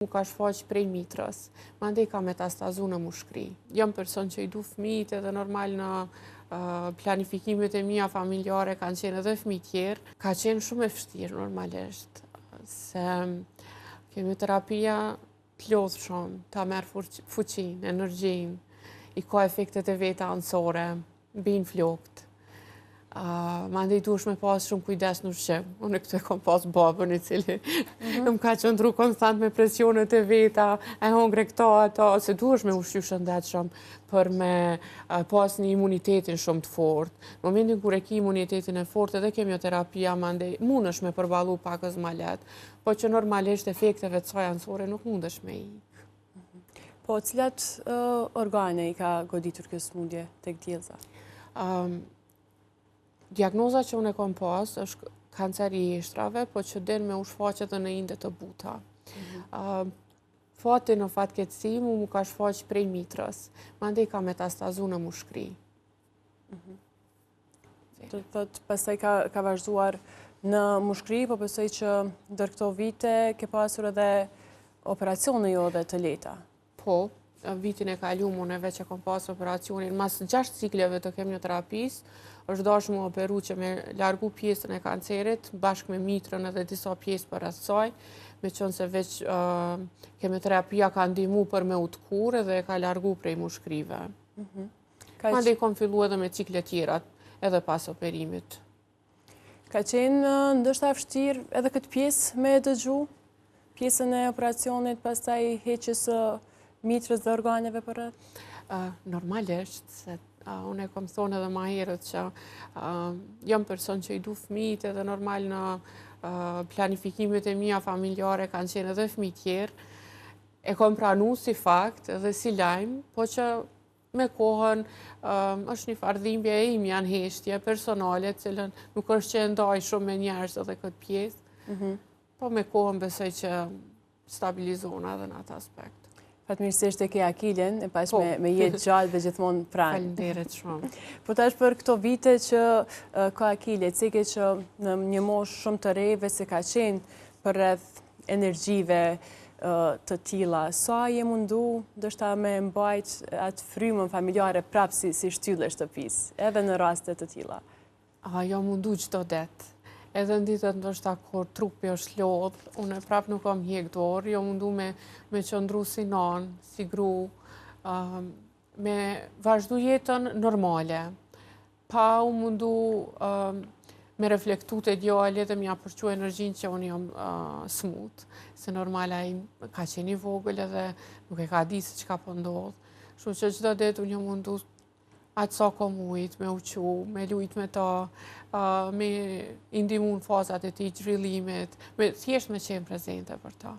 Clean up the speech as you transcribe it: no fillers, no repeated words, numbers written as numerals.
Mu ka shfaq prej mitrës, mandej ka metastazu në mushkri. Jam person që i du fëmijët edhe normal në planifikimet e mia familjare kanë qenë edhe fëmijë tjerë. Ka qenë shumë e vështirë normalisht, se kemioterapia t'lodh shumë, ta merr fuqinë, energjinë, i ka efektet e veta anësore, bin flokt. Mandej duhesh me pas shumë kujdes në ushqim. Unë këtë e kam pas babën i cili më ka qëndru konstant me presionet e veta, e hongre këta, ata, se duhesh me ushqy shëndetshëm për me pas një imunitetin shumë të fortë. Në momentin kur e ki imunitetin e fortë edhe kemioterapia, mandej mundesh me përballu pakës ma lehtë, po që normalisht efekteve të saj anësore nuk mundesh me ik. Po, cilat organe i ka goditur kjo smundje tek djellza? Diagnoza që unë e kom pas është kancer i ishtrave, po që del me u shfaq edhe në inde të buta. Fati në fatkeqësi mu ka shfaq prej mitrës, mandej ka metastazu në mushkri. Do të thotë pastaj ka vazhduar në mushkri, po besoj që ndër këto vite ke pasur edhe operacione jo dhe të lehta. Po, vitin e kaluar unë veç e kom pas operacionin, mas 6 cikleve të kemioterapisë, është dashur më operu që me largu pjesën e kancerit, bashkë me mitrën edhe disa pjesë për rreth saj, me qenë se veç kemioterapia ka ndihmu për me utkur edhe ka largu prej mushkrive. Mandej kom fillu edhe me cikle tjera, edhe pas operimit. Ka qenë ndoshta vështirë edhe këtë pjesë me dëgju? Pjesën e operacionit, pastaj heqjes së mitrës dhe organeve për rreth? Normalisht, se unë e kom thonë edhe ma herët që jam person që i du fëmijët edhe normal në planifikimet e mia familjare kanë qenë edhe fëmijë tjerë. E kom pranu si fakt edhe si lajm, po që me kohën është një fardhimbje e ime janë heshtje personale, cilën nuk është që ndaj shumë me njerëz edhe këtë pjesë, po me kohën besoj që stabilizona edhe në atë aspekt. Fatmirësisht e ke Akilin, e pas me jetë gjallë dhe gjithmonë pranë. Faleminderit shumë. Po tash për këto vite që ka Akili, cike që në një moshë shumë të reve se ka qenë për rreth energjive të tilla, sa je mundu ndoshta me mbajt atë frymën familjare prapë si shtyllë e shtëpisë, edhe në raste të tilla? Jo mundu çdo det. Edhe në ditët ndoshta kur trupi është lodh, unë prapë nuk kam hjek dorë, jo mundu me qëndru si nanë, si gru, me vazhdu jetën normale. Pa u mundu me reflektu të djali dhe mja përqu energjin që unë jam smut, se normala ka qenë i vogël edhe nuk e ka di se që ka pëndodh. Shumë që çdo ditë unë jam mundu atë sa kom ujt, me uqu, me lujt me ta, me indimu në fazat e ti, gjrillimit, thjesht me qenë prezente për ta.